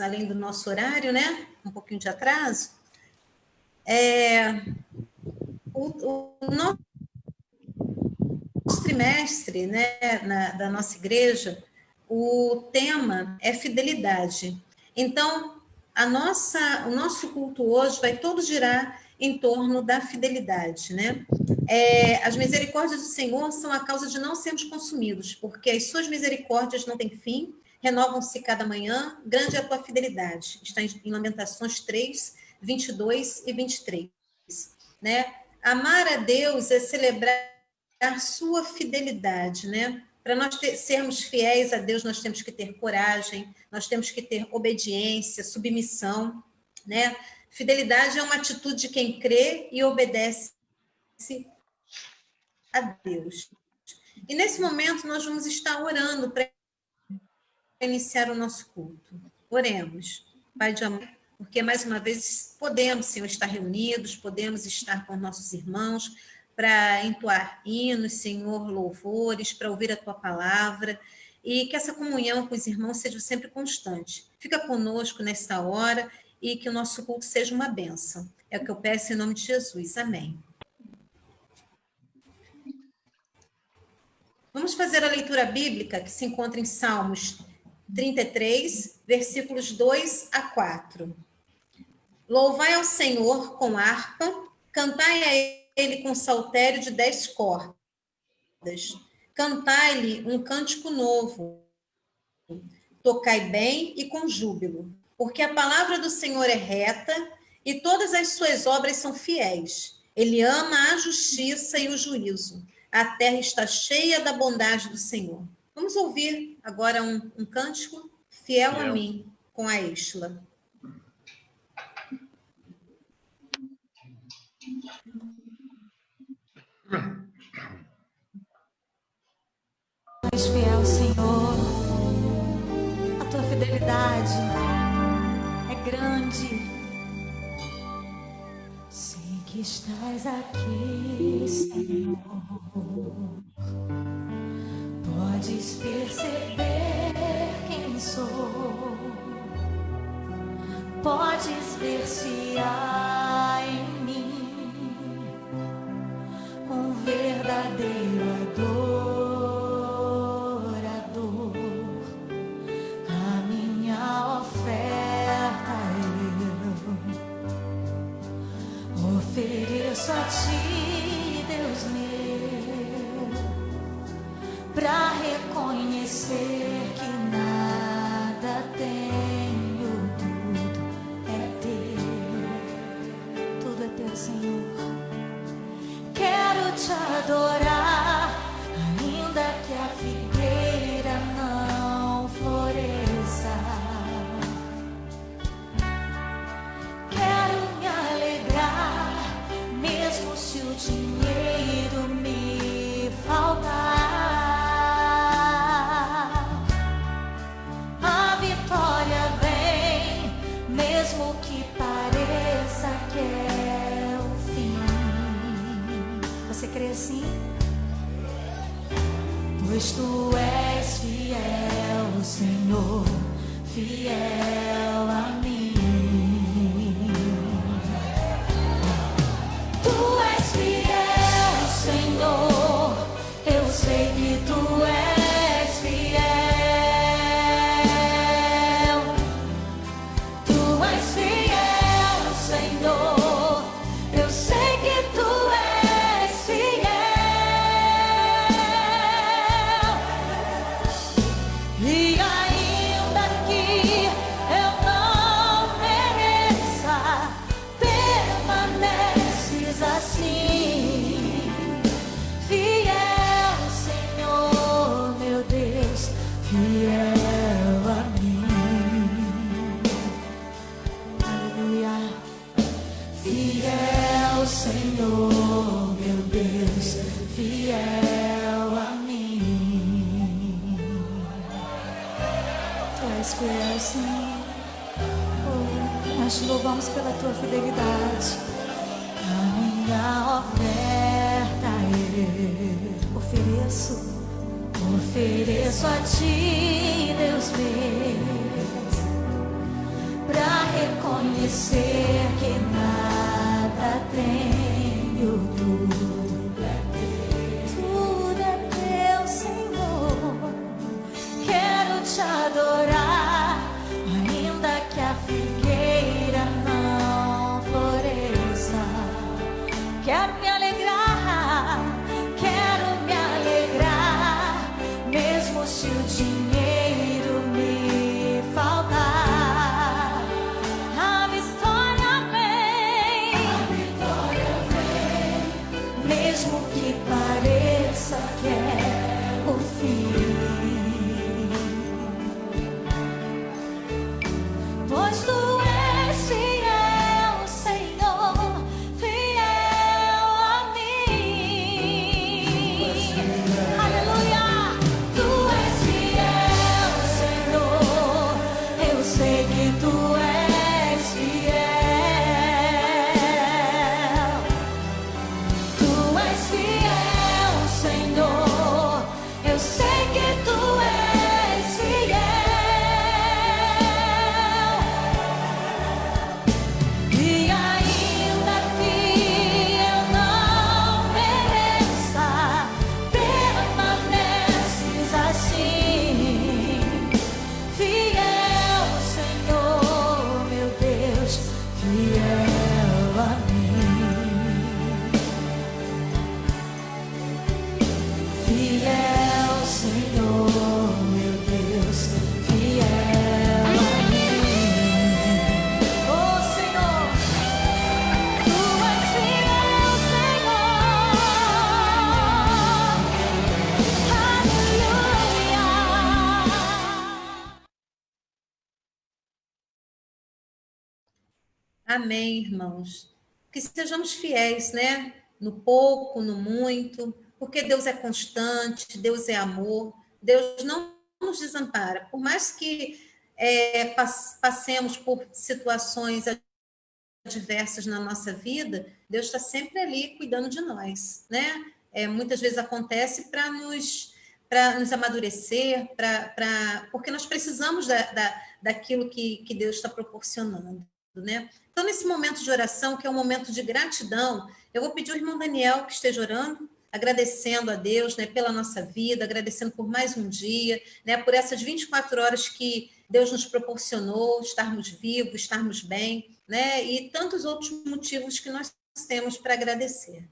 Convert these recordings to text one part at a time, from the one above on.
além do nosso horário, né? Um pouquinho de atraso. O nosso trimestre, né, da nossa igreja, o tema é fidelidade. Então, o nosso culto hoje vai todo girar em torno da fidelidade, né? As misericórdias do Senhor são a causa de não sermos consumidos, porque as suas misericórdias não têm fim, renovam-se cada manhã, grande é a tua fidelidade. Está em Lamentações 3, 22 e 23. Né? Amar a Deus é celebrar a sua fidelidade, né? Para nós sermos fiéis a Deus, nós temos que ter coragem, nós temos que ter obediência, submissão, né? Fidelidade é uma atitude de quem crê e obedece a Deus. E nesse momento nós vamos estar orando para iniciar o nosso culto. Oremos. Pai de amor, porque mais uma vez podemos, Senhor, estar reunidos, podemos estar com nossos irmãos para entoar hinos, Senhor, louvores, para ouvir a Tua palavra, e que essa comunhão com os irmãos seja sempre constante. Fica conosco nessa hora e que o nosso culto seja uma bênção. É o que eu peço em nome de Jesus. Amém. Vamos fazer a leitura bíblica que se encontra em Salmos 33, versículos 2 a 4. Louvai ao Senhor com harpa, cantai a Ele com saltério de 10 cordas. Cantai-lhe um cântico novo. Tocai bem e com júbilo, porque a palavra do Senhor é reta e todas as suas obras são fiéis. Ele ama a justiça e o juízo. A terra está cheia da bondade do Senhor. Vamos ouvir agora um cântico, Fiel a mim, com a Estela. És fiel, Senhor. A tua fidelidade é grande. Sei que estás aqui, Senhor. Podes perceber quem sou. Podes ver se há em mim um verdadeiro adorador. A minha oferta eu ofereço a ti, Deus meu, pra reconhecer que nada tenho, tudo é teu, Senhor. Quero te adorar, ainda que a figueira não floresça. Quero me alegrar, mesmo se o dinheiro me faltar. A vitória vem, mesmo que pareça que é o fim. Você crê assim? Pois tu és fiel, Senhor, fiel a mim. Tu és fiel, Senhor, eu sei que tu és fiel. Tu és fiel, Senhor, eu sei que tu és fiel. E ainda que eu não mereça, permaneces assim. Fiel, Senhor, meu Deus, fiel a mim. Aleluia. Fiel, Senhor, meu Deus, fiel a mim. Tu és fiel, Senhor. Oh, nós te louvamos pela tua fidelidade. A minha oferta eu ofereço a ti, Deus meu. reconhecer que nada tenho, tudo é teu, Senhor. Quero te adorar, ainda que a figueira não floresça. Quero me alegrar, mesmo se o dinheiro me faltar. A vitória vem, mesmo que pareça que é o fim. Pois tu és fiel, Senhor, fiel a mim. Aleluia! Tu és fiel, Senhor, eu sei que tu és fiel. Tu és fiel, Senhor, eu sei que tu és fiel. E ainda que eu não mereça, permaneces assim. Fiel, Senhor, meu Deus, fiel a mim. Fiel, Senhor, meu Deus, fiel a mim. Oh, Senhor, tu és fiel, Senhor. Aleluia. Amém, irmãos. Que sejamos fiéis, né? No pouco, no muito, porque Deus é constante, Deus é amor, Deus não nos desampara. Por mais que passemos por situações adversas na nossa vida, Deus está sempre ali cuidando de nós, né? Muitas vezes acontece para nos amadurecer, porque nós precisamos daquilo que Deus está proporcionando, né? Então, nesse momento de oração, que é um momento de gratidão, eu vou pedir ao irmão Daniel que esteja orando, agradecendo a Deus, né, pela nossa vida, agradecendo por mais um dia, né, por essas 24 horas que Deus nos proporcionou, estarmos vivos, estarmos bem, né, e tantos outros motivos que nós temos para agradecer.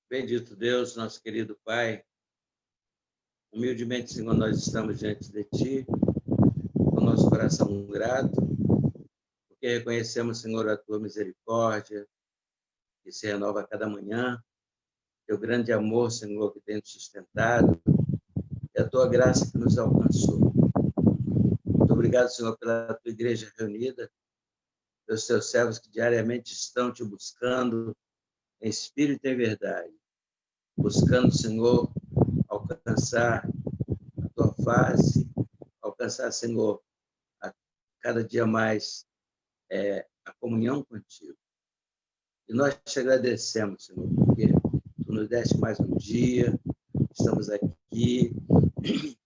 Bendito Deus, nosso querido Pai, humildemente, Senhor, nós estamos diante de Ti, com o nosso coração grato, porque reconhecemos, Senhor, a Tua misericórdia, que se renova a cada manhã, Teu grande amor, Senhor, que tem nos sustentado, e a Tua graça que nos alcançou. Muito obrigado, Senhor, pela Tua igreja reunida, pelos Teus servos que diariamente estão Te buscando em espírito e em verdade, buscando, Senhor, alcançar a Tua face, alcançar, Senhor, a cada dia mais a comunhão contigo. E nós te agradecemos, Senhor, porque Tu nos deste mais um dia, estamos aqui,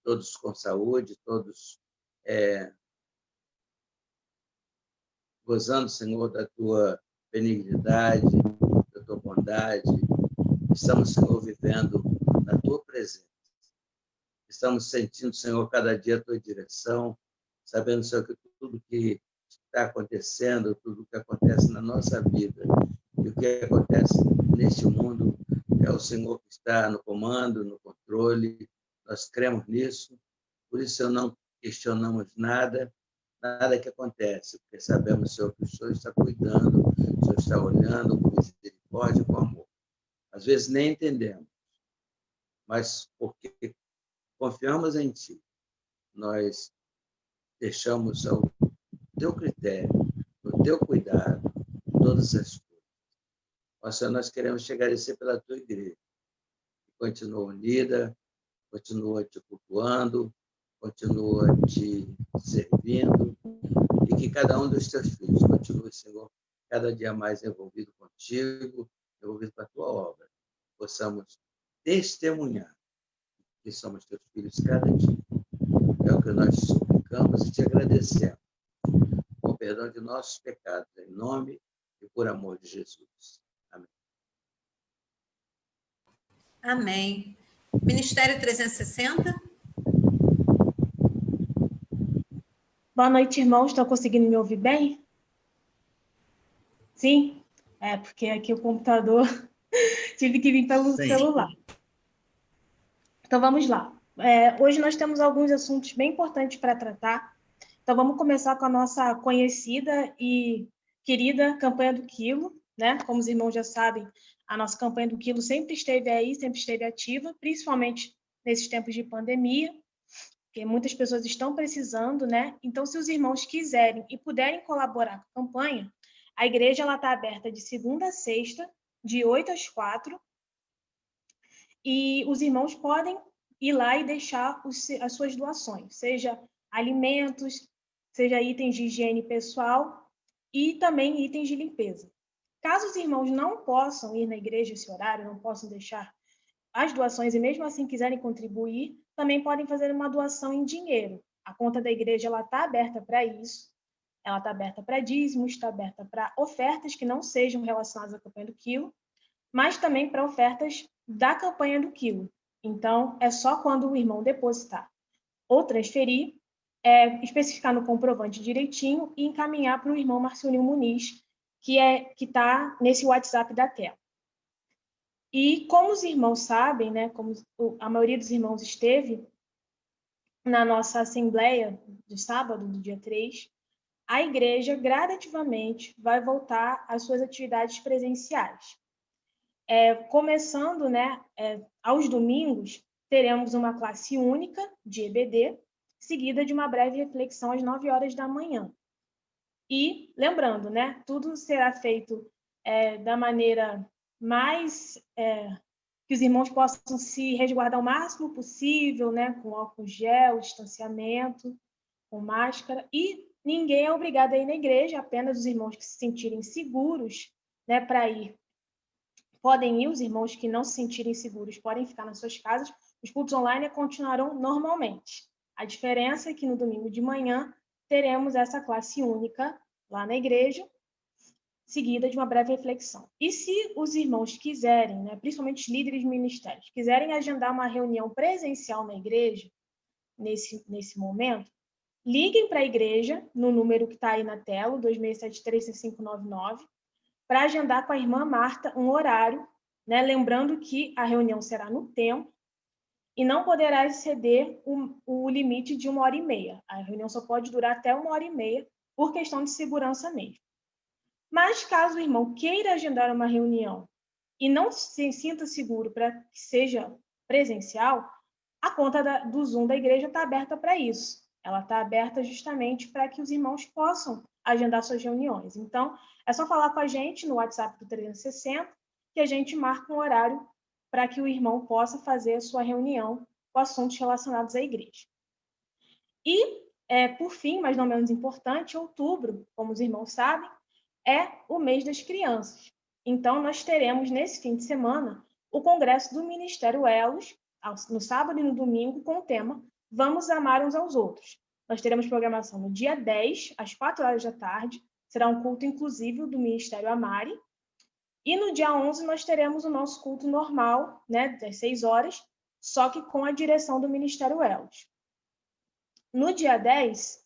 todos com saúde, todos gozando, Senhor, da Tua benignidade, da Tua bondade. Estamos, Senhor, vivendo na Tua presença. Estamos sentindo, Senhor, cada dia a Tua direção, sabendo, Senhor, que tudo que está acontecendo, tudo que acontece na nossa vida e o que acontece neste mundo é o Senhor que está no comando, no controle. Nós cremos nisso, por isso, Senhor, não questionamos nada que acontece, porque sabemos, Senhor, que o Senhor está cuidando, o Senhor está olhando com misericórdia e com amor. Às vezes nem entendemos, mas porque confiamos em Ti, nós deixamos ao Teu critério, no Teu cuidado, todas as coisas. Ó Senhor, nós queremos te agradecer pela Tua igreja, que continua unida, continua Te cultuando, continua Te servindo, e que cada um dos Teus filhos continue, Senhor, cada dia mais envolvido contigo, envolvido com a Tua obra. Possamos testemunhar que somos teus filhos cada dia. É o que nós te suplicamos e te agradecemos. Com perdão de nossos pecados, em nome e por amor de Jesus. Amém. Amém. Ministério 360. Boa noite, irmãos. Estão conseguindo me ouvir bem? Sim? Porque aqui o computador tive que vir pelo celular. Então, vamos lá. Hoje nós temos alguns assuntos bem importantes para tratar. Então, vamos começar com a nossa conhecida e querida campanha do Quilo, né? Como os irmãos já sabem, a nossa campanha do Quilo sempre esteve aí, sempre esteve ativa, principalmente nesses tempos de pandemia, porque muitas pessoas estão precisando, né? Então, se os irmãos quiserem e puderem colaborar com a campanha, a igreja está aberta de segunda a sexta, de 8 às 4, e os irmãos podem ir lá e deixar as suas doações, seja alimentos, seja itens de higiene pessoal e também itens de limpeza. Caso os irmãos não possam ir na igreja esse horário, não possam deixar as doações e mesmo assim quiserem contribuir, também podem fazer uma doação em dinheiro. A conta da igreja está aberta para isso. Ela está aberta para dízimos, está aberta para ofertas que não sejam relacionadas à campanha do Quilo, mas também para ofertas da campanha do Quilo. Então, é só quando o irmão depositar ou transferir, especificar no comprovante direitinho e encaminhar para o irmão Marcionil Muniz, que está nesse WhatsApp da tela. E como os irmãos sabem, né, como a maioria dos irmãos esteve na nossa assembleia de sábado, do dia 3, a igreja gradativamente vai voltar às suas atividades presenciais. Começando, né, aos domingos, teremos uma classe única de EBD, seguida de uma breve reflexão às 9 horas da manhã. E, lembrando, né, tudo será feito da maneira mais que os irmãos possam se resguardar o máximo possível, né, com álcool gel, distanciamento, com máscara, e ninguém é obrigado a ir na igreja, apenas os irmãos que se sentirem seguros, né, para ir. Podem ir, os irmãos que não se sentirem seguros podem ficar nas suas casas, os cultos online continuarão normalmente. A diferença é que no domingo de manhã teremos essa classe única lá na igreja, seguida de uma breve reflexão. E se os irmãos quiserem, né, principalmente os líderes de ministérios, quiserem agendar uma reunião presencial na igreja, nesse momento, liguem para a igreja, no número que está aí na tela, 2673-6599, para agendar com a irmã Marta um horário, né, lembrando que a reunião será no templo e não poderá exceder o limite de 1h30. A reunião só pode durar até 1h30, por questão de segurança mesmo. Mas caso o irmão queira agendar uma reunião e não se sinta seguro para que seja presencial, a conta do Zoom da igreja está aberta para isso. Ela está aberta justamente para que os irmãos possam agendar suas reuniões. Então, é só falar com a gente no WhatsApp do 360 que a gente marca um horário para que o irmão possa fazer a sua reunião com assuntos relacionados à igreja. E, por fim, mas não menos importante, outubro, como os irmãos sabem, é o mês das crianças. Então, nós teremos, nesse fim de semana, o congresso do Ministério Elos, no sábado e no domingo, com o tema Vamos Amar Uns aos Outros. Nós teremos programação no dia 10, às 4 horas da tarde, será um culto inclusivo do Ministério Amari, e no dia 11 nós teremos o nosso culto normal, né, das 6 horas, só que com a direção do Ministério Elos. No dia 10,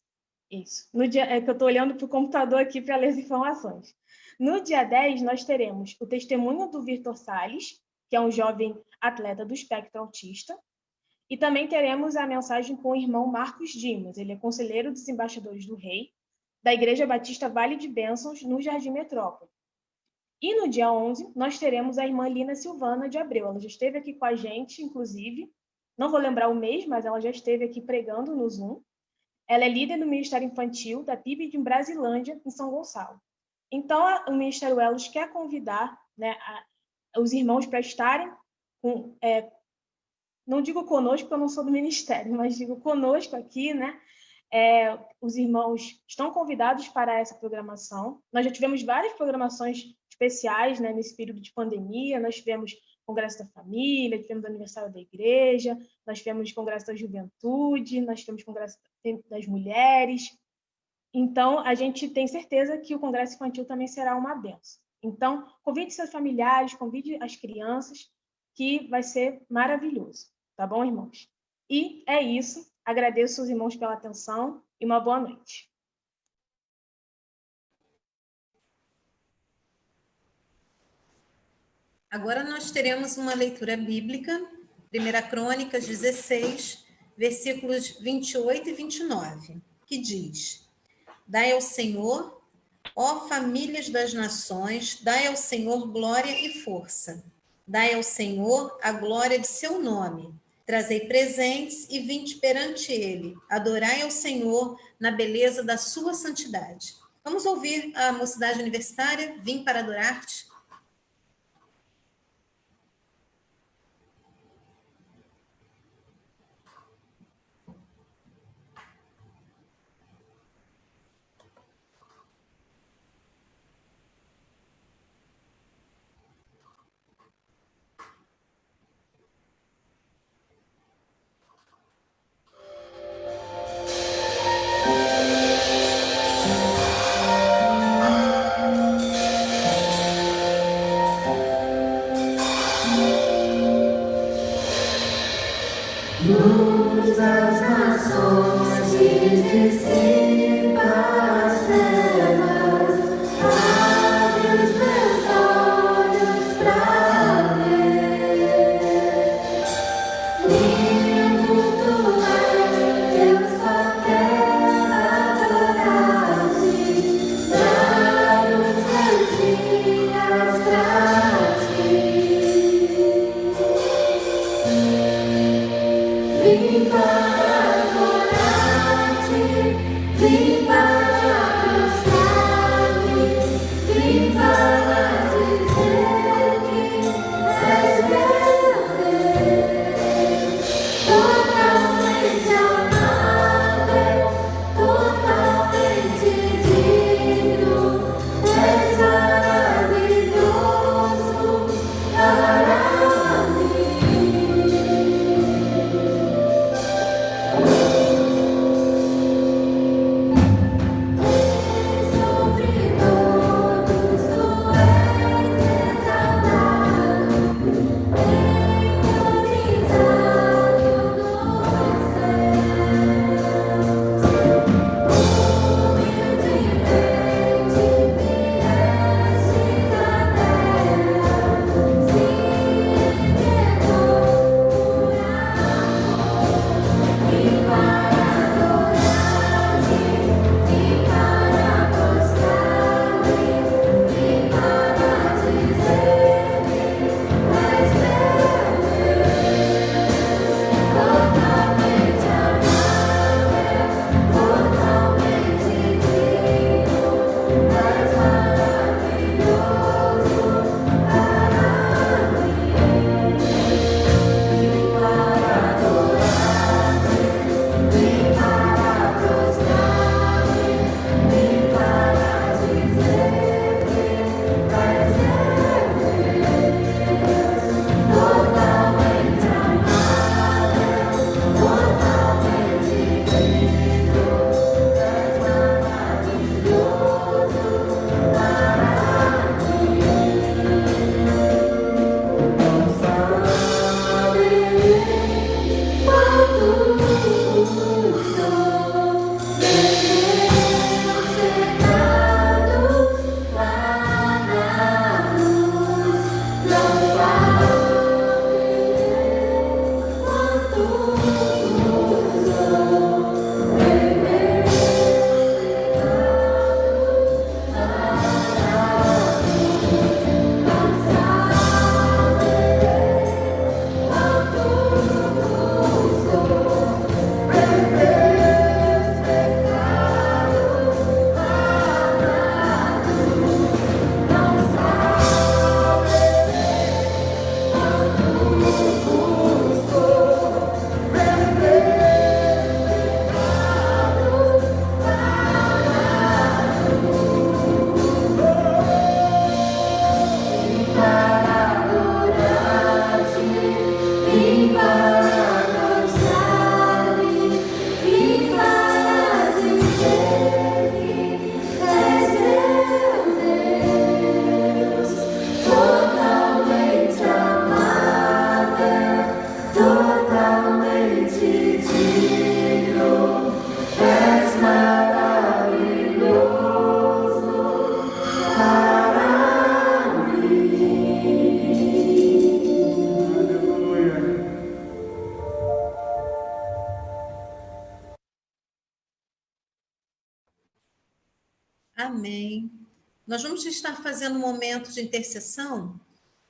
é que eu estou olhando para o computador aqui para ler as informações. No dia 10, nós teremos o testemunho do Vitor Salles, que é um jovem atleta do espectro autista, e também teremos a mensagem com o irmão Marcos Dimas, ele é conselheiro dos embaixadores do Rei, da Igreja Batista Vale de Bênçãos, no Jardim Metrópole. E no dia 11, nós teremos a irmã Lina Silvana de Abreu, ela já esteve aqui com a gente, inclusive, não vou lembrar o mês, mas ela já esteve aqui pregando no Zoom. Ela é líder do Ministério Infantil da PIB de Brasilândia, em São Gonçalo. Então, o Ministério Elos quer convidar, né, os irmãos para estarem, não digo conosco, porque eu não sou do ministério, mas digo conosco aqui, né? Os irmãos estão convidados para essa programação. Nós já tivemos várias programações especiais, né, nesse período de pandemia. Nós tivemos Congresso da Família, tivemos o aniversário da igreja, nós tivemos Congresso da Juventude, nós tivemos Congresso das Mulheres. Então, a gente tem certeza que o Congresso Infantil também será uma bênção. Então, convide seus familiares, convide as crianças, que vai ser maravilhoso. Tá bom, irmãos? E é isso. Agradeço os irmãos pela atenção e uma boa noite. Agora nós teremos uma leitura bíblica, 1 Crônicas 16, versículos 28 e 29, que diz: Dai ao Senhor, ó famílias das nações, dai ao Senhor glória e força. Dai ao Senhor a glória de seu nome. Trazei presentes e vinde perante ele. Adorai ao Senhor na beleza da sua santidade. Vamos ouvir a mocidade universitária, Vim para adorar-te. Luz das nações que dissipa as trevas, abre os meus olhos pra ver. Lindo tu és, eu só quero adorar-te, dar os meus dias pra ti. Vim para adorar-te, vim para mostrar-te, vim para dizer que és meu Deus, totalmente amável, totalmente digno, és maravilhoso para mim. Amém. Nós vamos estar fazendo um momento de intercessão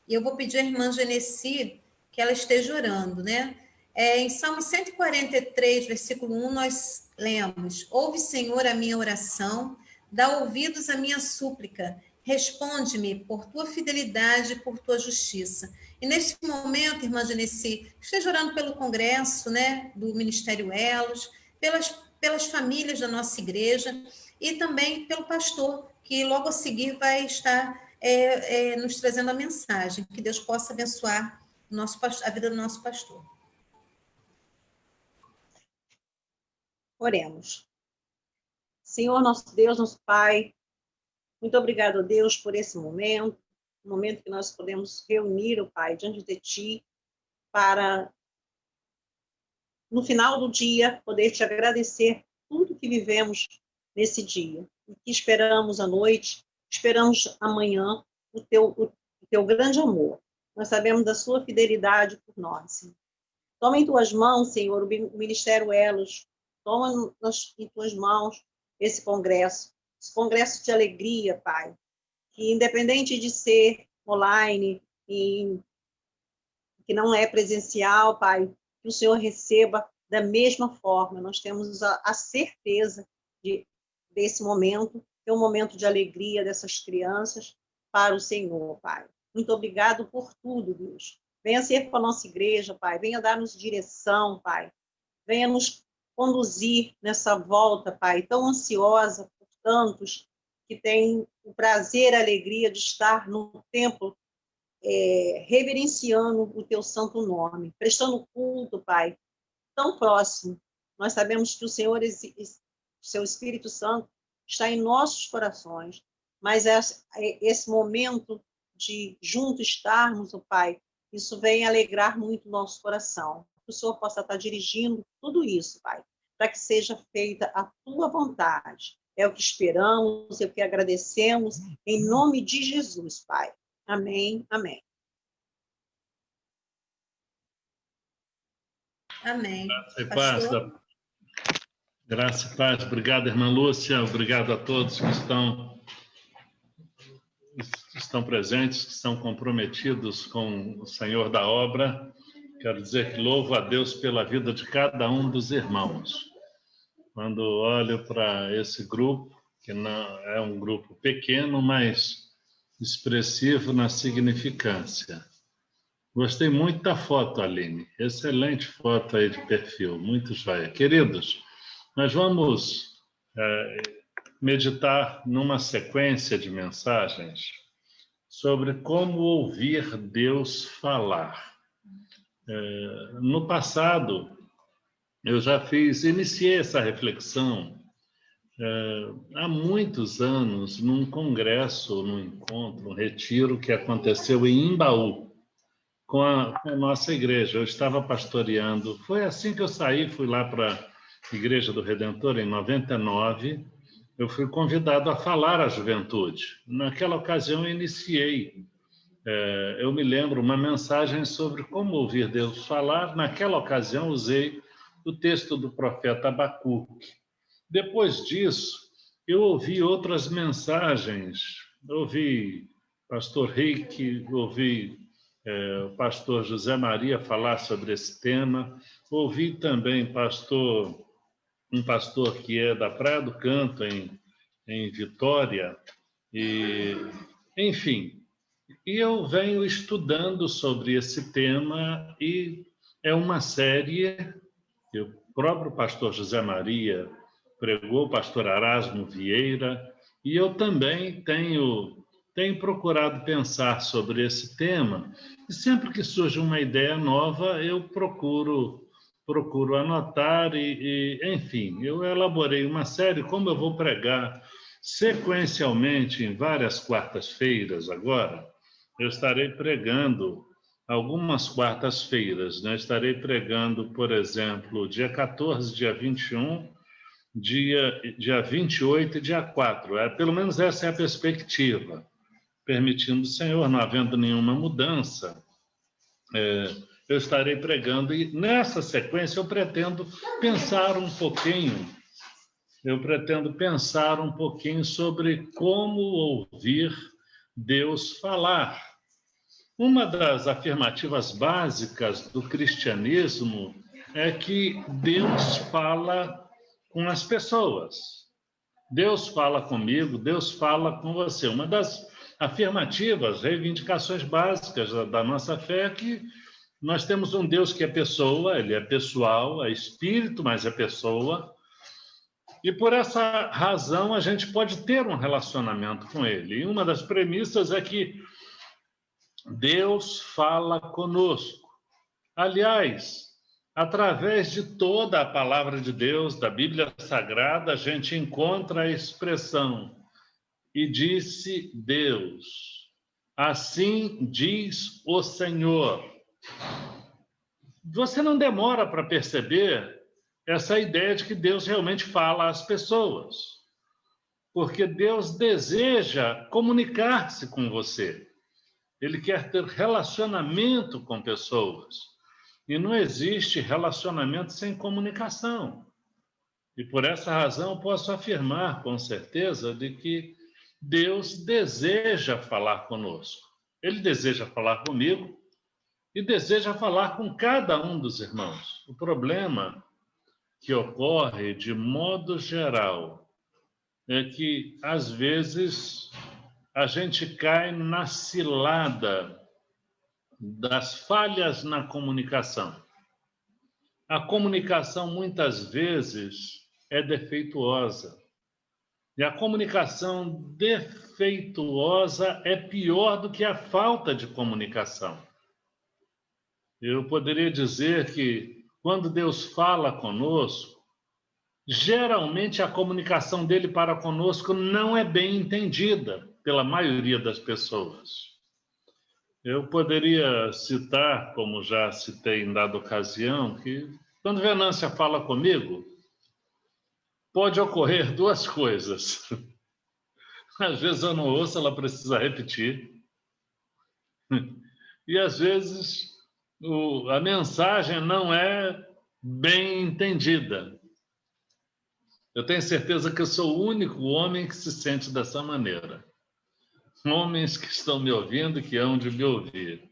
e eu vou pedir à irmã Genesi que ela esteja orando, né? Em Salmo 143, versículo 1, nós lemos: Ouve, Senhor, a minha oração, dá ouvidos à minha súplica, responde-me por tua fidelidade e por tua justiça. E nesse momento, irmã Genesi, esteja orando pelo congresso, né, do Ministério Elos, pelas famílias da nossa igreja e também pelo pastor, que logo a seguir vai estar nos trazendo a mensagem. Que Deus possa abençoar a vida do nosso pastor. Oremos. Senhor, nosso Deus, nosso Pai, muito obrigado, Deus, por esse momento, o momento que nós podemos reunir, o Pai, diante de Ti, para, no final do dia, poder Te agradecer tudo que vivemos nesse dia, o que esperamos à noite, esperamos amanhã, o teu grande amor. Nós sabemos da Sua fidelidade por nós, Senhor. Toma em Tuas mãos, Senhor, o Ministério Elos, toma em Tuas mãos esse congresso de alegria, Pai, que independente de ser online e que não é presencial, Pai, que o Senhor receba da mesma forma. Nós temos a certeza desse momento, que é um momento de alegria dessas crianças para o Senhor, Pai. Muito obrigado por tudo, Deus. Venha ser com a nossa igreja, Pai, venha dar-nos direção, Pai, venha nos conduzir nessa volta, Pai, tão ansiosa por tantos que têm o prazer e a alegria de estar no templo, reverenciando o Teu santo nome, prestando culto, Pai, tão próximo. Nós sabemos que o Senhor, o Seu Espírito Santo, está em nossos corações, mas esse momento de juntos estarmos, o Pai, isso vem alegrar muito o nosso coração. Que o Senhor possa estar dirigindo tudo isso, Pai, para que seja feita a Tua vontade. É o que esperamos, é o que agradecemos, em nome de Jesus, Pai. Amém, amém. Amém. Graça e paz. Graça e paz. Obrigado, irmã Lúcia. Obrigado a todos que estão presentes, que estão comprometidos com o Senhor da obra. Quero dizer que louvo a Deus pela vida de cada um dos irmãos. Quando olho para esse grupo, que não é um grupo pequeno, mas expressivo na significância. Gostei muito da foto, Aline. Excelente foto aí de perfil, muito joia. Queridos, nós vamos meditar numa sequência de mensagens sobre como ouvir Deus falar. No passado, eu já iniciei essa reflexão há muitos anos num congresso, num encontro, um retiro que aconteceu em Imbaú, com a nossa igreja. Eu estava pastoreando, foi assim que eu saí, fui lá para a Igreja do Redentor em 99, eu fui convidado a falar à juventude. Naquela ocasião eu iniciei, eu me lembro, uma mensagem sobre como ouvir Deus falar. Naquela ocasião usei o texto do profeta Abacuque. Depois disso, eu ouvi outras mensagens, ouvi pastor Rick, ouvi o pastor José Maria falar sobre esse tema, ouvi também um pastor que é da Praia do Canto, em Vitória, enfim, e eu venho estudando sobre esse tema, e é uma série que o próprio pastor José Maria pregou, o pastor Erasmo Vieira, e eu também tenho procurado pensar sobre esse tema, e sempre que surge uma ideia nova, eu procuro anotar enfim, eu elaborei uma série. Como eu vou pregar sequencialmente em várias quartas-feiras agora, eu estarei pregando algumas quartas-feiras, né? Estarei pregando, por exemplo, dia 14, dia 21, dia 28 e dia 4. Pelo menos essa é a perspectiva. Permitindo o Senhor, não havendo nenhuma mudança, eu estarei pregando. E nessa sequência eu pretendo pensar um pouquinho eu pretendo pensar um pouquinho sobre como ouvir Deus falar. Uma das afirmativas básicas do cristianismo é que Deus fala com as pessoas. Deus fala comigo, Deus fala com você. Uma das afirmativas, reivindicações básicas da nossa fé é que nós temos um Deus que é pessoa, ele é pessoal, é espírito, mas é pessoa. E por essa razão a gente pode ter um relacionamento com ele. E uma das premissas é que Deus fala conosco. Aliás, através de toda a palavra de Deus, da Bíblia Sagrada, a gente encontra a expressão "e disse Deus", assim diz o Senhor. Você não demora para perceber essa ideia de que Deus realmente fala às pessoas, porque Deus deseja comunicar-se com você. Ele quer ter relacionamento com pessoas. E não existe relacionamento sem comunicação. E por essa razão posso afirmar com certeza de que Deus deseja falar conosco. Ele deseja falar comigo e deseja falar com cada um dos irmãos. O problema que ocorre de modo geral é que, às vezes, a gente cai na cilada das falhas na comunicação. A comunicação, muitas vezes, é defeituosa. E a comunicação defeituosa é pior do que a falta de comunicação. Eu poderia dizer que, quando Deus fala conosco, geralmente a comunicação dele para conosco não é bem entendida pela maioria das pessoas. Eu poderia citar, como já citei em dada ocasião, que quando Venância fala comigo, pode ocorrer duas coisas. Às vezes eu não ouço, ela precisa repetir. E às vezes a mensagem não é bem entendida. Eu tenho certeza que eu sou o único homem que se sente dessa maneira. Homens que estão me ouvindo, que hão de me ouvir.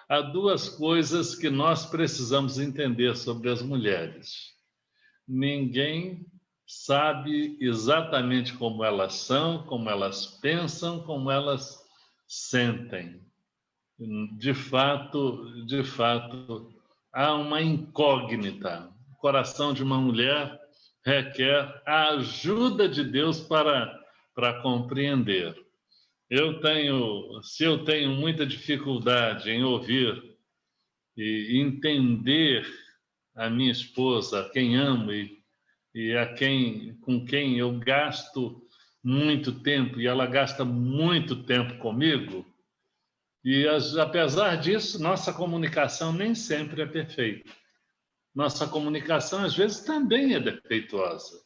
Há duas coisas que nós precisamos entender sobre as mulheres. Ninguém sabe exatamente como elas são, como elas pensam, como elas sentem. De fato, há uma incógnita. O coração de uma mulher requer a ajuda de Deus para compreender. Se eu tenho muita dificuldade em ouvir e entender a minha esposa, a quem amo e com quem eu gasto muito tempo, e ela gasta muito tempo comigo, e apesar disso, nossa comunicação nem sempre é perfeita. Nossa comunicação, às vezes, também é defeituosa.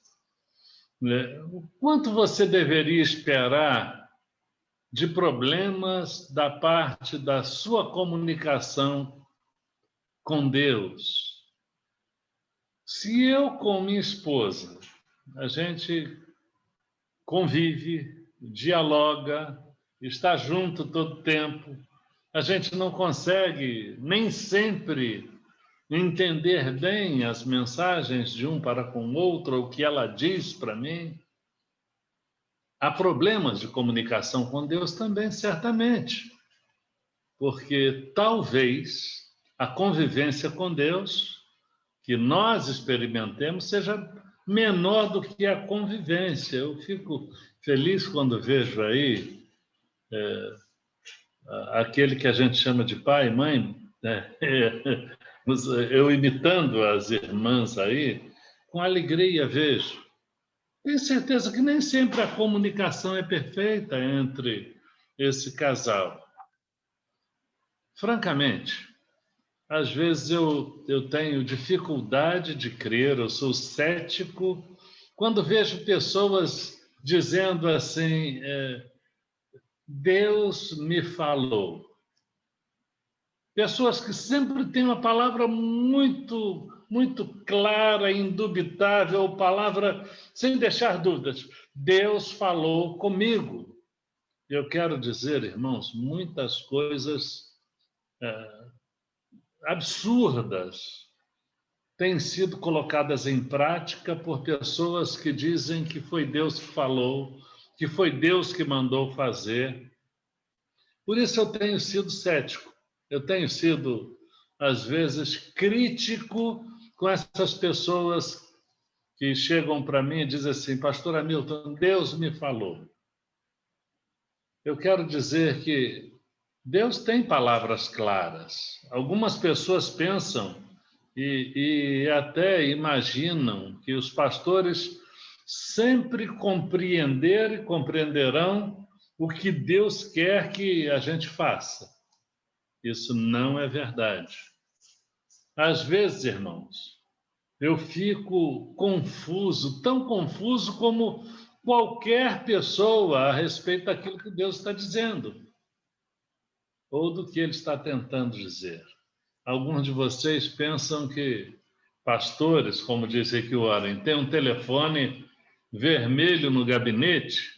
O quanto você deveria esperar de problemas da parte da sua comunicação com Deus? Se eu com minha esposa, a gente convive, dialoga, está junto todo o tempo, a gente não consegue nem sempre entender bem as mensagens de um para com o outro, ou o que ela diz para mim. Há problemas de comunicação com Deus também, certamente, porque talvez a convivência com Deus que nós experimentemos seja menor do que a convivência. Eu fico feliz quando vejo aí aquele que a gente chama de pai e mãe, né? Eu imitando as irmãs aí, com alegria vejo. Tenho certeza que nem sempre a comunicação é perfeita entre esse casal. Francamente, às vezes eu tenho dificuldade de crer, eu sou cético, quando vejo pessoas dizendo assim, Deus me falou. Pessoas que sempre têm uma palavra muito muito clara, indubitável, palavra sem deixar dúvidas. Deus falou comigo. Eu quero dizer, irmãos, muitas coisas absurdas têm sido colocadas em prática por pessoas que dizem que foi Deus que falou, que foi Deus que mandou fazer. Por isso eu tenho sido cético, eu tenho sido, às vezes, crítico com essas pessoas que chegam para mim e dizem assim: pastor Hamilton, Deus me falou. Eu quero dizer que Deus tem palavras claras. Algumas pessoas pensam e até imaginam que os pastores sempre compreenderam e compreenderão o que Deus quer que a gente faça. Isso não é verdade. Às vezes, irmãos, eu fico confuso, tão confuso como qualquer pessoa a respeito daquilo que Deus está dizendo, ou do que Ele está tentando dizer. Alguns de vocês pensam que pastores, como disse aqui o Warren, têm um telefone vermelho no gabinete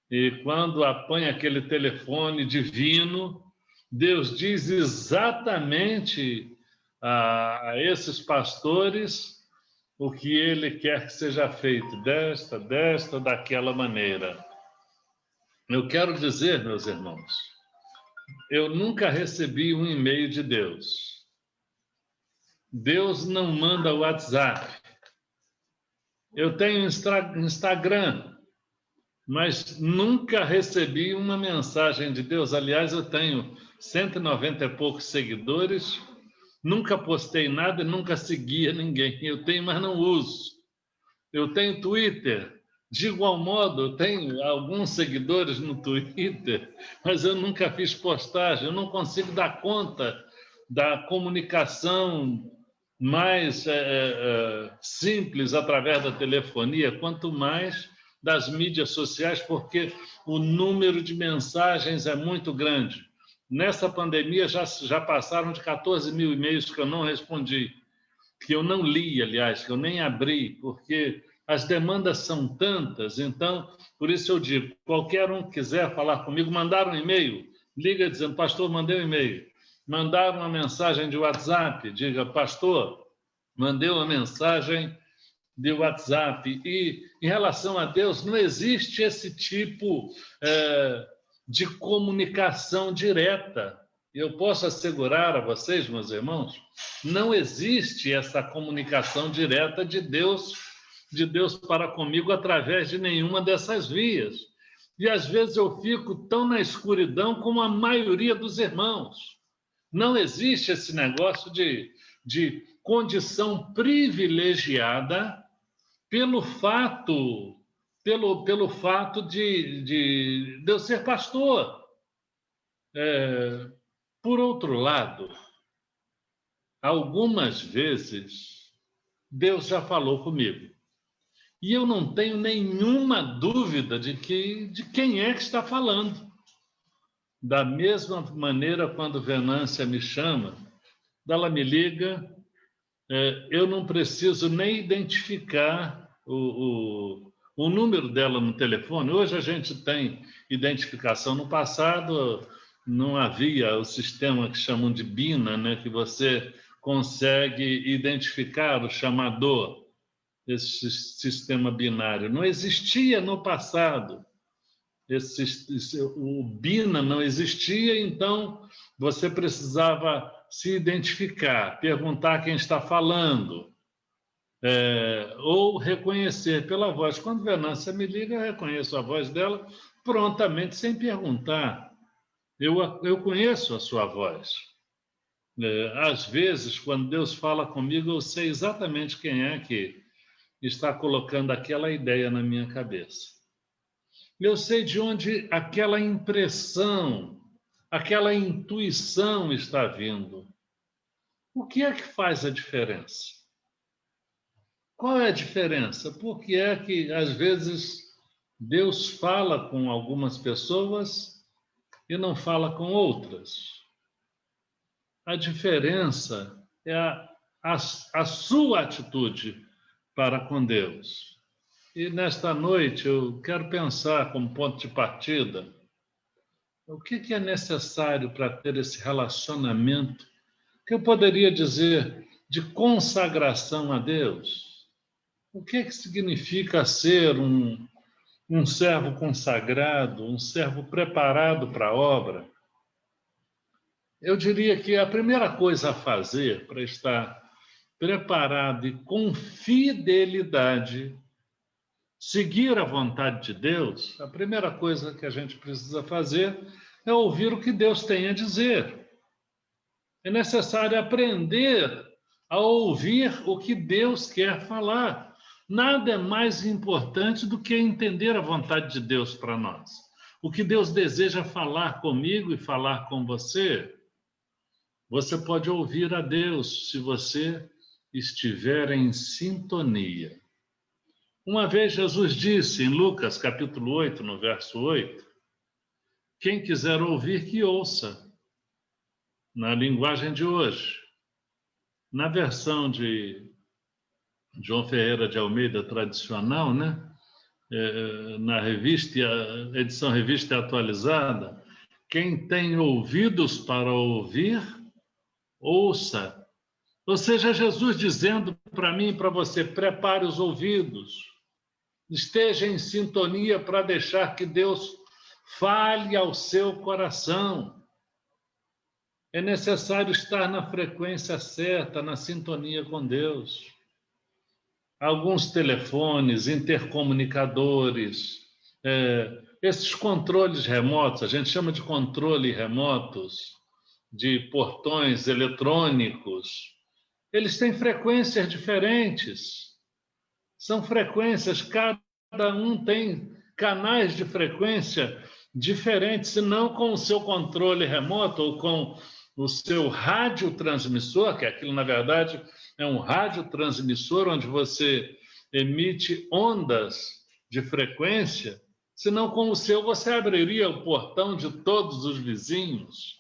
e quando apanha aquele telefone divino, Deus diz exatamente a esses pastores o que Ele quer que seja feito, desta, daquela maneira. Eu quero dizer, meus irmãos, eu nunca recebi um e-mail de Deus. Deus não manda WhatsApp. Eu tenho Instagram, mas nunca recebi uma mensagem de Deus. Aliás, eu tenho 190 e poucos seguidores, nunca postei nada e nunca seguia ninguém. Eu tenho, mas não uso. Eu tenho Twitter. De igual modo, eu tenho alguns seguidores no Twitter, mas eu nunca fiz postagem. Eu não consigo dar conta da comunicação mais simples através da telefonia, quanto mais das mídias sociais, porque o número de mensagens é muito grande. Nessa pandemia já passaram de 14 mil e-mails que eu não respondi, que eu não li, aliás, que eu nem abri, porque as demandas são tantas. Então, por isso eu digo, qualquer um que quiser falar comigo, mandar um e-mail, liga dizendo: pastor, mandei um e-mail. Mandar uma mensagem de WhatsApp, diga: pastor, mandei uma mensagem de WhatsApp. E em relação a Deus, não existe esse tipo de comunicação direta. Eu posso assegurar a vocês, meus irmãos, não existe essa comunicação direta de Deus para comigo através de nenhuma dessas vias. E às vezes eu fico tão na escuridão como a maioria dos irmãos. Não existe esse negócio de condição privilegiada pelo fato de eu ser pastor. Por outro lado, algumas vezes Deus já falou comigo. E eu não tenho nenhuma dúvida de quem é que está falando. Da mesma maneira, quando Venância me chama, ela me liga, eu não preciso nem identificar o número dela no telefone. Hoje a gente tem identificação. No passado não havia o sistema que chamam de BINA, né, que você consegue identificar o chamador. Esse sistema binário não existia no passado. O BINA não existia, então você precisava se identificar, perguntar quem está falando, ou reconhecer pela voz. Quando Venância me liga, eu reconheço a voz dela prontamente, sem perguntar. Eu conheço a sua voz. Às vezes, quando Deus fala comigo, eu sei exatamente quem é que está colocando aquela ideia na minha cabeça. Eu sei de onde aquela impressão, aquela intuição está vindo. O que é que faz a diferença? Qual é a diferença? Por que é que, às vezes, Deus fala com algumas pessoas e não fala com outras? A diferença é a sua atitude para com Deus. E nesta noite eu quero pensar como ponto de partida o que é necessário para ter esse relacionamento, que eu poderia dizer de consagração a Deus. O que significa ser um servo consagrado, um servo preparado para a obra? Eu diria que a primeira coisa a fazer para estar preparado e com fidelidade seguir a vontade de Deus, a primeira coisa que a gente precisa fazer é ouvir o que Deus tem a dizer. É necessário aprender a ouvir o que Deus quer falar. Nada é mais importante do que entender a vontade de Deus para nós. O que Deus deseja falar comigo e falar com você. Você pode ouvir a Deus se você estiver em sintonia. Uma vez Jesus disse em Lucas capítulo 8, no verso 8, quem quiser ouvir, que ouça. Na linguagem de hoje. Na versão de João Ferreira de Almeida tradicional, né? Na revista, edição revista atualizada, quem tem ouvidos para ouvir, ouça. Ou seja, Jesus dizendo para mim e para você, prepare os ouvidos, esteja em sintonia para deixar que Deus fale ao seu coração. É necessário estar na frequência certa, na sintonia com Deus. Alguns telefones, intercomunicadores, esses controles remotos, a gente chama de controle remotos, de portões eletrônicos, eles têm frequências diferentes. São frequências, cada um tem canais de frequência diferentes, se não com o seu controle remoto ou com o seu radiotransmissor, que aquilo, na verdade, é um radiotransmissor onde você emite ondas de frequência, senão com o seu você abriria o portão de todos os vizinhos.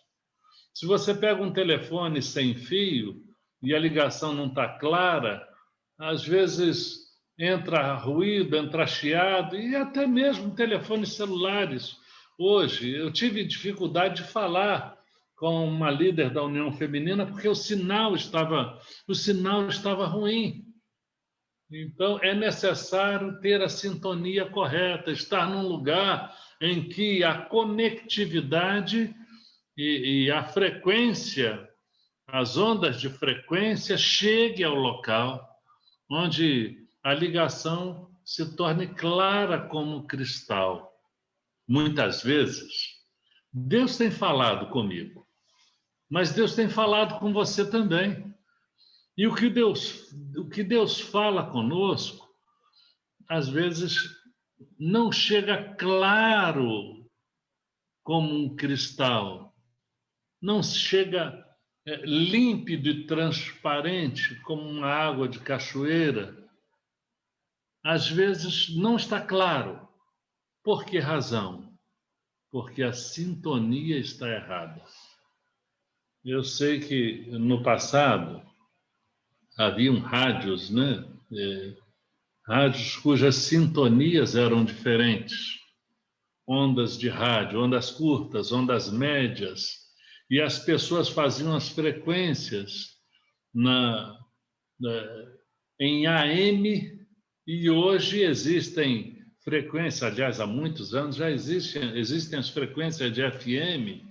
Se você pega um telefone sem fio e a ligação não está clara, às vezes entra ruído, entra chiado, e até mesmo telefones celulares. Hoje, eu tive dificuldade de falar com uma líder da União Feminina porque o sinal estava ruim. Então, é necessário ter a sintonia correta, estar num lugar em que a conectividade e a frequência, as ondas de frequência cheguem ao local onde a ligação se torne clara como cristal. Muitas vezes, Deus tem falado comigo, mas Deus tem falado com você também. E o que Deus fala conosco, às vezes, não chega claro como um cristal, não chega límpido e transparente como uma água de cachoeira. Às vezes não está claro. Por que razão? Porque a sintonia está errada. Eu sei que no passado haviam rádios, né? Rádios cujas sintonias eram diferentes. Ondas de rádio, ondas curtas, ondas médias. E as pessoas faziam as frequências em AM, e hoje existem frequências, aliás, há muitos anos já existem as frequências de FM,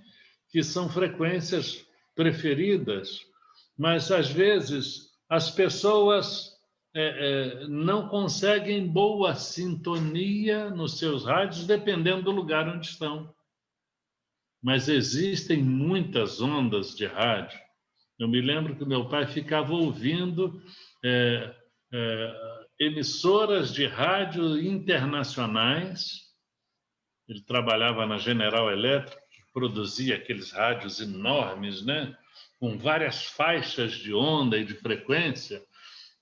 que são frequências preferidas, mas às vezes as pessoas não conseguem boa sintonia nos seus rádios, dependendo do lugar onde estão. Mas existem muitas ondas de rádio. Eu me lembro que meu pai ficava ouvindo emissoras de rádio internacionais. Ele trabalhava na General Electric, que produzia aqueles rádios enormes, né? Com várias faixas de onda e de frequência.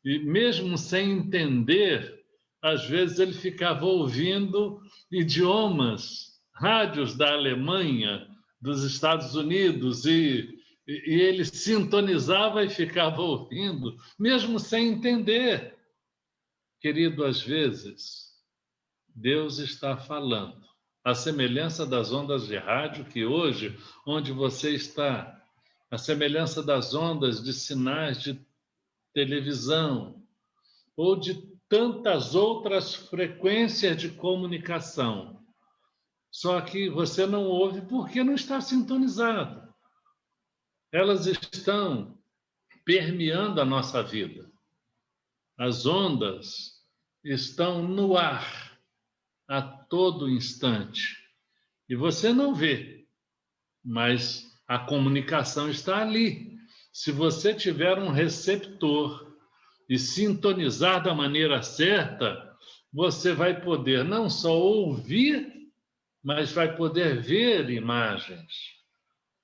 E mesmo sem entender, às vezes ele ficava ouvindo idiomas, rádios da Alemanha, dos Estados Unidos, e E ele sintonizava e ficava ouvindo, mesmo sem entender. Querido, às vezes, Deus está falando. A semelhança das ondas de rádio que hoje, onde você está, a semelhança das ondas de sinais de televisão ou de tantas outras frequências de comunicação. Só que você não ouve porque não está sintonizado. Elas estão permeando a nossa vida. As ondas estão no ar a todo instante. E você não vê, mas a comunicação está ali. Se você tiver um receptor e sintonizar da maneira certa, você vai poder não só ouvir, mas vai poder ver imagens.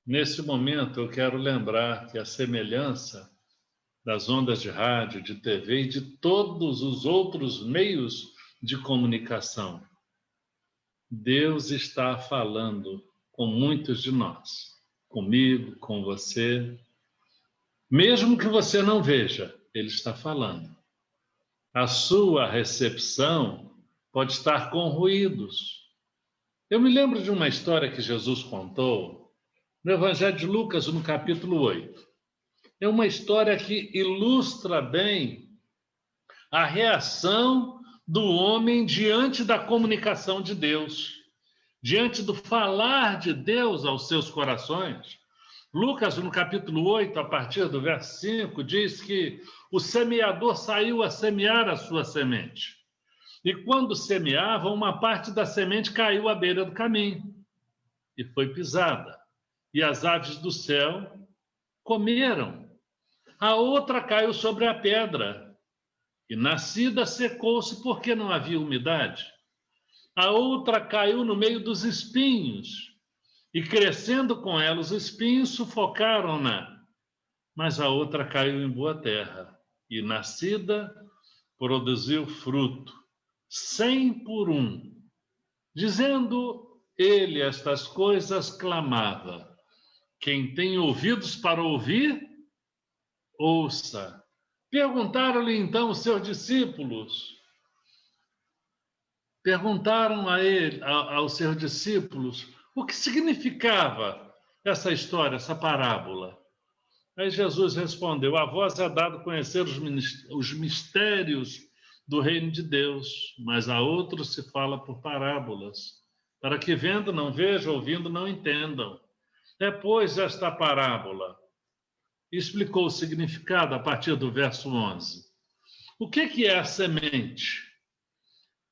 Nesse momento, eu quero lembrar que a semelhança das ondas de rádio, de TV e de todos os outros meios de comunicação, Deus está falando com muitos de nós, comigo, com você. Mesmo que você não veja, Ele está falando. A sua recepção pode estar com ruídos. Eu me lembro de uma história que Jesus contou no Evangelho de Lucas, no capítulo 8. É uma história que ilustra bem a reação do homem diante da comunicação de Deus, diante do falar de Deus aos seus corações. Lucas, no capítulo 8, a partir do verso 5, diz que o semeador saiu a semear a sua semente. E quando semeava, uma parte da semente caiu à beira do caminho e foi pisada. E as aves do céu comeram. A outra caiu sobre a pedra e, nascida, secou-se porque não havia umidade. A outra caiu no meio dos espinhos e, crescendo com ela, os espinhos sufocaram-na. Mas a outra caiu em boa terra e, nascida, produziu fruto, 100 por 1. Dizendo ele estas coisas, clamava: quem tem ouvidos para ouvir, ouça. Perguntaram-lhe então os seus discípulos, aos seus discípulos, o que significava essa história, essa parábola. Aí Jesus respondeu: a vós é dado conhecer os mistérios do reino de Deus, mas a outros se fala por parábolas, para que vendo não vejam, ouvindo não entendam. É, pois, esta parábola. Explicou o significado a partir do verso 11. O que é a semente?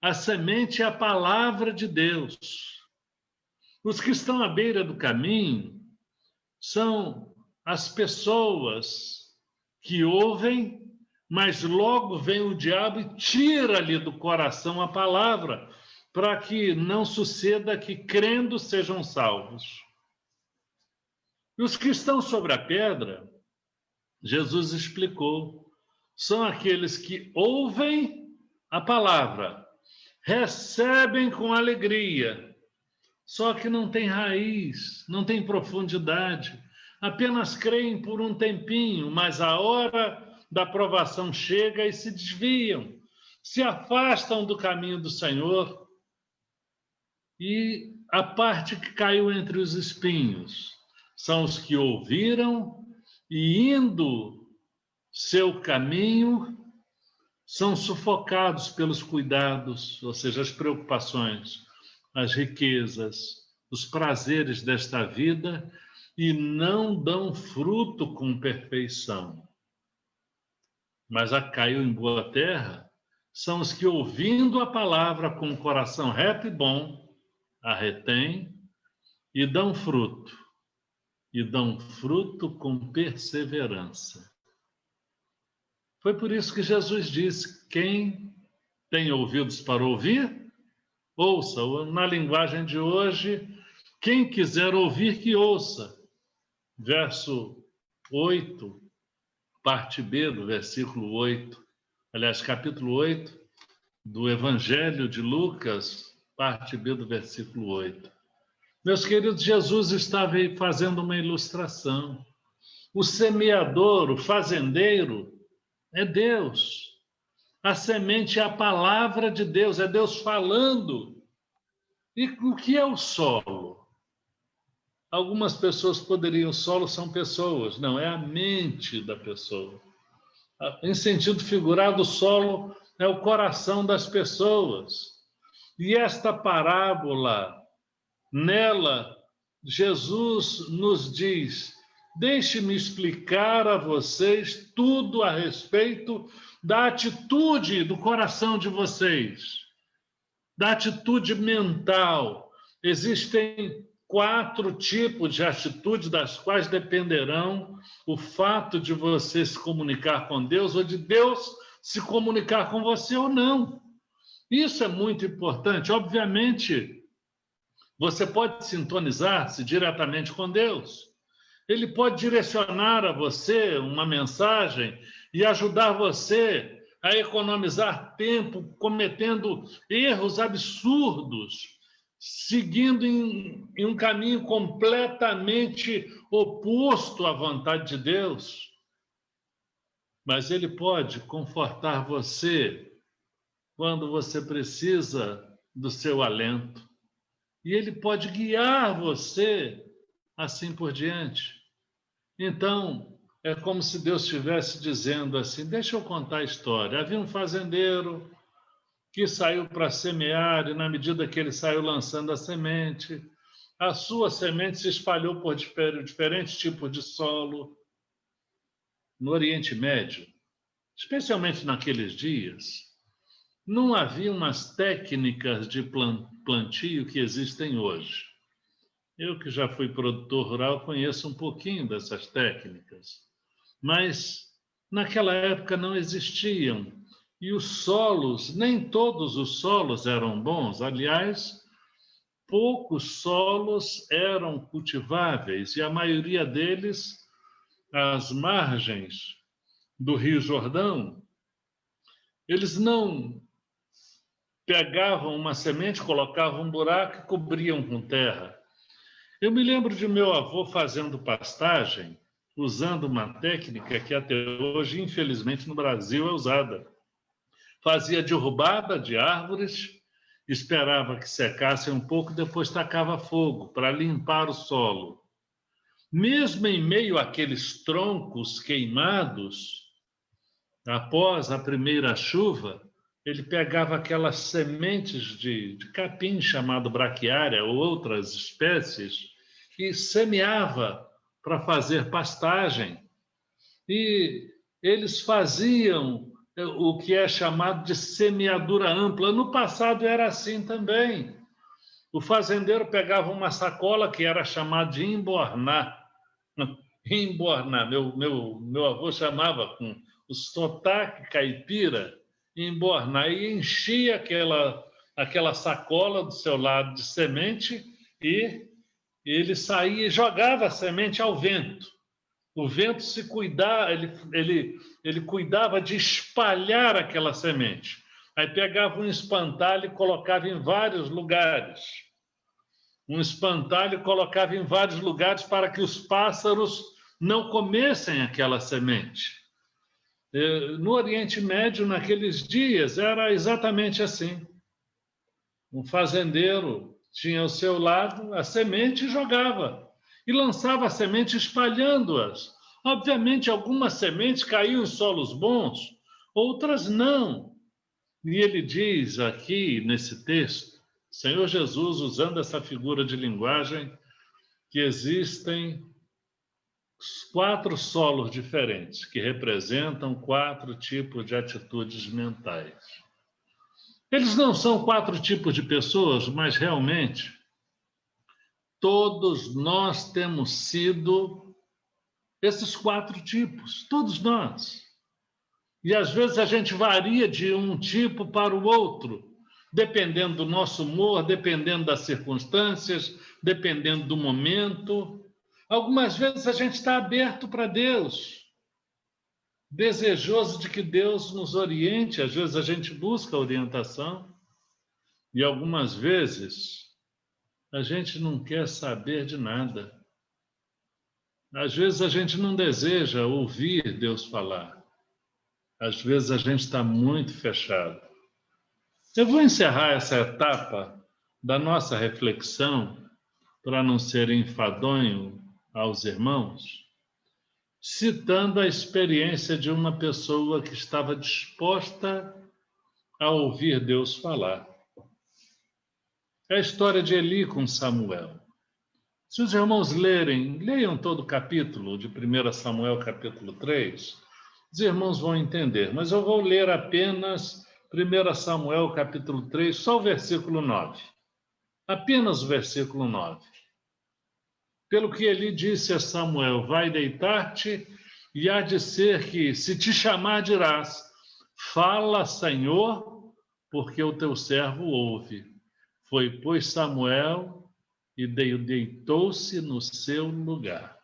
A semente é a palavra de Deus. Os que estão à beira do caminho são as pessoas que ouvem, mas logo vem o diabo e tira-lhe do coração a palavra, para que não suceda que, crendo, sejam salvos. E os que estão sobre a pedra, Jesus explicou, são aqueles que ouvem a palavra, recebem com alegria, só que não tem raiz, não tem profundidade, apenas creem por um tempinho, mas a hora da provação chega e se desviam, se afastam do caminho do Senhor. E a parte que caiu entre os espinhos são os que ouviram e, indo seu caminho, são sufocados pelos cuidados, ou seja, as preocupações, as riquezas, os prazeres desta vida, e não dão fruto com perfeição. Mas a caiu em boa terra são os que, ouvindo a palavra com o coração reto e bom, a retêm e dão fruto com perseverança. Foi por isso que Jesus disse: quem tem ouvidos para ouvir, ouça. Na linguagem de hoje, quem quiser ouvir, que ouça. Verso 8, parte B do versículo 8, aliás, capítulo 8 do Evangelho de Lucas, parte B do versículo 8. Meus queridos, Jesus estava aí fazendo uma ilustração. O semeador, o fazendeiro, é Deus. A semente é a palavra de Deus, é Deus falando. E o que é o solo? Algumas pessoas poderiam, o solo são pessoas. Não, é a mente da pessoa. Em sentido figurado, o solo é o coração das pessoas. E esta parábola, nela, Jesus nos diz: deixe-me explicar a vocês tudo a respeito da atitude do coração de vocês, da atitude mental. Existem 4 tipos de atitude das quais dependerão o fato de você se comunicar com Deus ou de Deus se comunicar com você ou não. Isso é muito importante. Obviamente, você pode sintonizar-se diretamente com Deus. Ele pode direcionar a você uma mensagem e ajudar você a economizar tempo cometendo erros absurdos, seguindo em um caminho completamente oposto à vontade de Deus. Mas ele pode confortar você quando você precisa do seu alento. E ele pode guiar você assim por diante. Então, é como se Deus estivesse dizendo assim: deixa eu contar a história. Havia um fazendeiro que saiu para semear, e na medida que ele saiu lançando a semente, a sua semente se espalhou por diferentes tipos de solo. No Oriente Médio, especialmente naqueles dias, não havia umas técnicas de plantio que existem hoje. Eu, que já fui produtor rural, conheço um pouquinho dessas técnicas. Mas naquela época não existiam. E os solos, nem todos os solos eram bons. Aliás, poucos solos eram cultiváveis. E a maioria deles, às margens do Rio Jordão, eles não pegavam uma semente, colocavam um buraco e cobriam com terra. Eu me lembro de meu avô fazendo pastagem, usando uma técnica que até hoje, infelizmente, no Brasil é usada. Fazia derrubada de árvores, esperava que secassem um pouco, depois tacava fogo para limpar o solo. Mesmo em meio àqueles troncos queimados, após a primeira chuva, ele pegava aquelas sementes de capim chamado braquiária ou outras espécies e semeava para fazer pastagem. E eles faziam o que é chamado de semeadura ampla. No passado era assim também. O fazendeiro pegava uma sacola que era chamada de embornar. Embornar. Meu avô chamava com o sotaque caipira, embornar, e enchia aquela sacola do seu lado de semente e ele saía e jogava a semente ao vento. O vento se cuidava, ele cuidava de espalhar aquela semente. Aí pegava um espantalho e colocava em vários lugares. Um espantalho e colocava em vários lugares para que os pássaros não comessem aquela semente. No Oriente Médio, naqueles dias, era exatamente assim. Um fazendeiro tinha ao seu lado a semente e jogava. E lançava a semente espalhando-as. Obviamente, algumas sementes caíam em solos bons, outras não. E ele diz aqui, nesse texto, Senhor Jesus, usando essa figura de linguagem, que existem 4 solos diferentes, que representam 4 tipos de atitudes mentais. Eles não são 4 tipos de pessoas, mas realmente todos nós temos sido esses 4 tipos, todos nós. E às vezes a gente varia de um tipo para o outro, dependendo do nosso humor, dependendo das circunstâncias, dependendo do momento. Algumas vezes a gente está aberto para Deus, desejoso de que Deus nos oriente. Às vezes a gente busca orientação e algumas vezes a gente não quer saber de nada. Às vezes a gente não deseja ouvir Deus falar. Às vezes a gente está muito fechado. Eu vou encerrar essa etapa da nossa reflexão, para não ser enfadonho aos irmãos, citando a experiência de uma pessoa que estava disposta a ouvir Deus falar. É a história de Eli com Samuel. Se os irmãos leiam todo o capítulo de 1 Samuel, capítulo 3, os irmãos vão entender, mas eu vou ler apenas 1 Samuel, capítulo 3, só o versículo 9. Apenas o versículo 9. Pelo que Eli disse a Samuel, vai deitar-te, e há de ser que, se te chamar, dirás, fala, Senhor, porque o teu servo ouve. Foi, pois, Samuel, e deitou-se no seu lugar.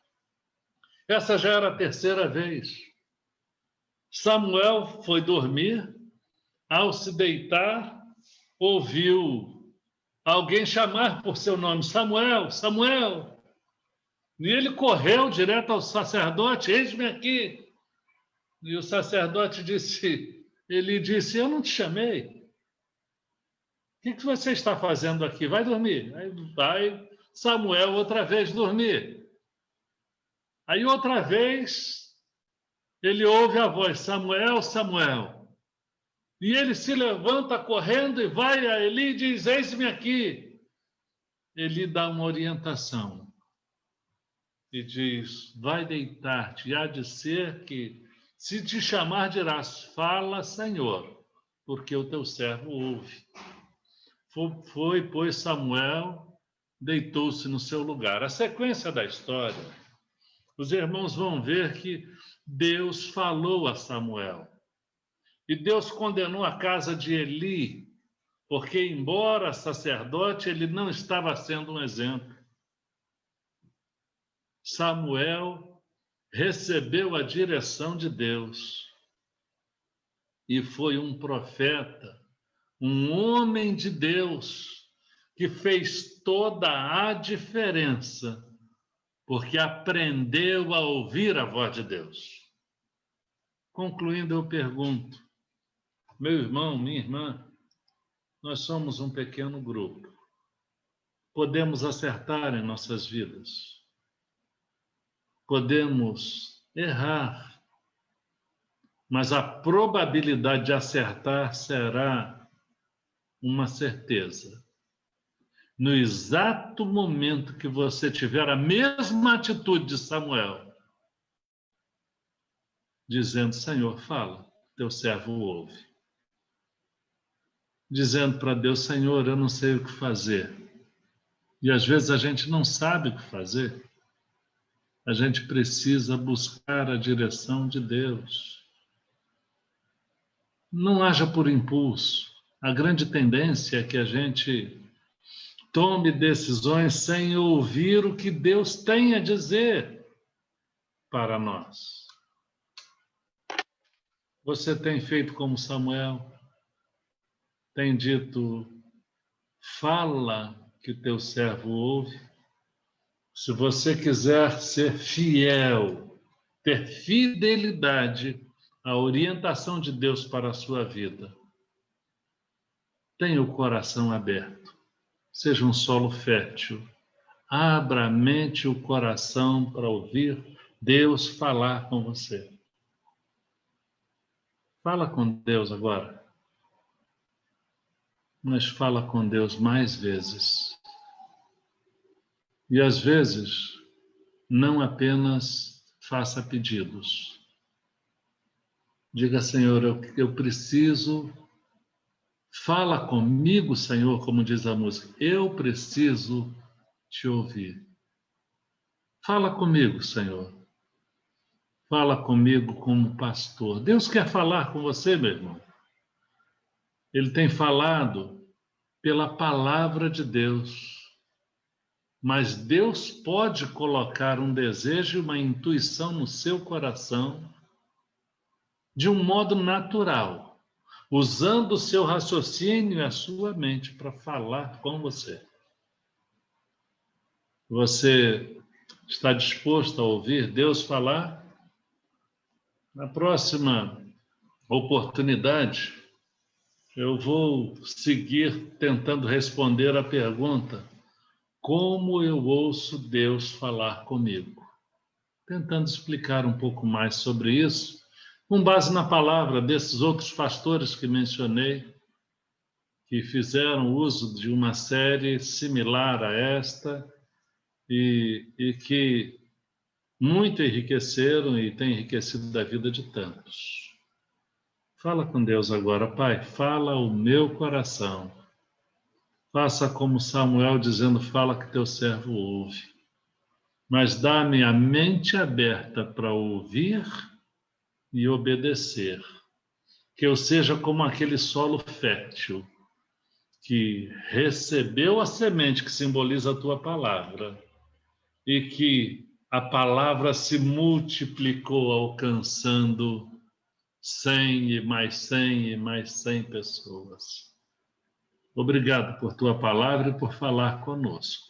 Essa já era a terceira vez. Samuel foi dormir, ao se deitar, ouviu alguém chamar por seu nome, Samuel, Samuel. E ele correu direto ao sacerdote, eis-me aqui. E o sacerdote disse, ele disse, eu não te chamei. O que você está fazendo aqui? Vai dormir. Aí vai Samuel outra vez dormir. Aí outra vez ele ouve a voz, Samuel, Samuel. E ele se levanta correndo e vai a Eli e diz, eis-me aqui. Eli dá uma orientação e diz, vai deitar-te, e há de ser que, se te chamar, dirás, fala, Senhor, porque o teu servo ouve. Foi, pois, Samuel, deitou-se no seu lugar. A sequência da história, os irmãos vão ver que Deus falou a Samuel. E Deus condenou a casa de Eli, porque, embora sacerdote, ele não estava sendo um exemplo. Samuel recebeu a direção de Deus e foi um profeta, um homem de Deus, que fez toda a diferença, porque aprendeu a ouvir a voz de Deus. Concluindo, eu pergunto, meu irmão, minha irmã, nós somos um pequeno grupo. Podemos acertar em nossas vidas. Podemos errar. Mas a probabilidade de acertar será uma certeza. No exato momento que você tiver a mesma atitude de Samuel, dizendo, Senhor, fala, teu servo ouve. Dizendo para Deus, Senhor, eu não sei o que fazer. E às vezes a gente não sabe o que fazer. A gente precisa buscar a direção de Deus. Não haja por impulso. A grande tendência é que a gente tome decisões sem ouvir o que Deus tem a dizer para nós. Você tem feito como Samuel? Tem dito, fala que teu servo ouve? Se você quiser ser fiel, ter fidelidade à orientação de Deus para a sua vida, tenha o coração aberto, seja um solo fértil, abra a mente e o coração para ouvir Deus falar com você. Fala com Deus agora, mas fala com Deus mais vezes. E às vezes, não apenas faça pedidos. Diga, Senhor, eu preciso, fala comigo, Senhor, como diz a música, eu preciso te ouvir. Fala comigo, Senhor. Fala comigo como pastor. Deus quer falar com você, meu irmão. Ele tem falado pela palavra de Deus. Mas Deus pode colocar um desejo e uma intuição no seu coração de um modo natural, usando o seu raciocínio e a sua mente para falar com você. Você Está disposto a ouvir Deus falar? Na próxima oportunidade, eu vou seguir tentando responder a pergunta: como eu ouço Deus falar comigo? Tentando explicar um pouco mais sobre isso, com base na palavra desses outros pastores que mencionei, que fizeram uso de uma série similar a esta e que muito enriqueceram e têm enriquecido a vida de tantos. Fala com Deus agora, Pai, fala o meu coração. Faça como Samuel dizendo, fala que teu servo ouve. Mas dá-me a mente aberta para ouvir e obedecer. Que eu seja como aquele solo fértil que recebeu a semente que simboliza a tua palavra e que a palavra se multiplicou alcançando 100 e mais 100 e mais 100 pessoas. Obrigado por tua palavra e por falar conosco.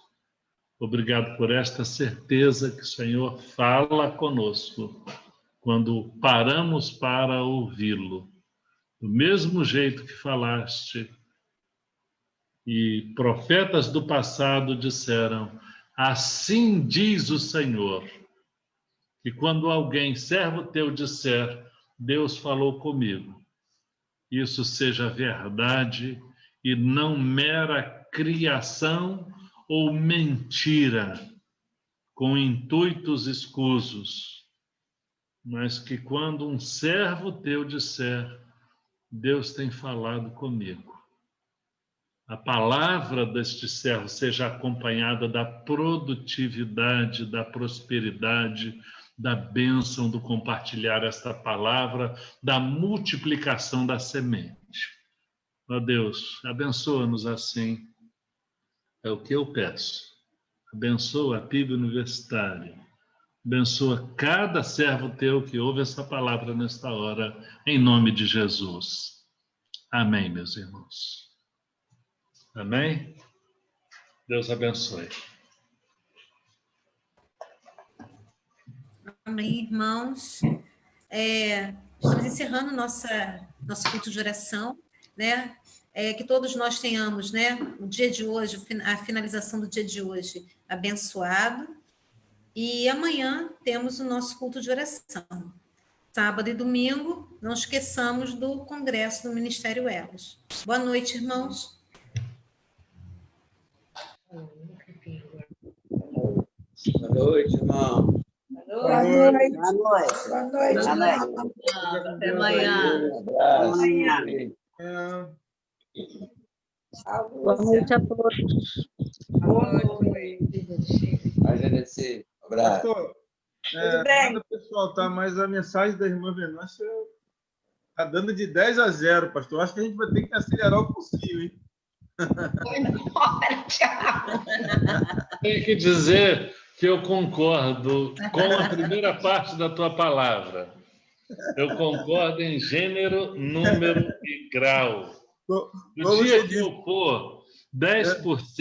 Obrigado por esta certeza que o Senhor fala conosco quando paramos para ouvi-lo. Do mesmo jeito que falaste, e profetas do passado disseram, assim diz o Senhor, que quando alguém, servo teu, disser, Deus falou comigo, isso seja verdade e não mera criação ou mentira, com intuitos escusos, mas que quando um servo teu disser, Deus tem falado comigo, a palavra deste servo seja acompanhada da produtividade, da prosperidade, da bênção do compartilhar esta palavra, da multiplicação da semente. Ó Deus, abençoa-nos assim. É o que eu peço. Abençoa a PIB Universitária. Abençoa cada servo teu que ouve essa palavra nesta hora, em nome de Jesus. Amém, meus irmãos. Amém? Deus abençoe. Amém, irmãos. Estamos encerrando nosso culto de oração, né? Que todos nós tenhamos, né, o dia de hoje, a finalização do dia de hoje abençoado. E amanhã temos o nosso culto de oração. Sábado e domingo, não esqueçamos do Congresso do Ministério Elos. Boa noite, irmãos. Boa noite, irmão. Boa noite. Boa noite. Boa noite. Boa noite. Até amanhã. Um abraço. Amanhã. Boa noite a todos. Boa noite. Vai, Genesi. Um abraço. Pastor, Tudo bem? nada pessoal, tá? Mas a mensagem da irmã Venância tá dando de 10-0, pastor. Acho que a gente vai ter que acelerar o possível, hein? Tenho que dizer que eu concordo com a primeira parte da tua palavra. Eu concordo em gênero, número e grau. No dia que eu for 10%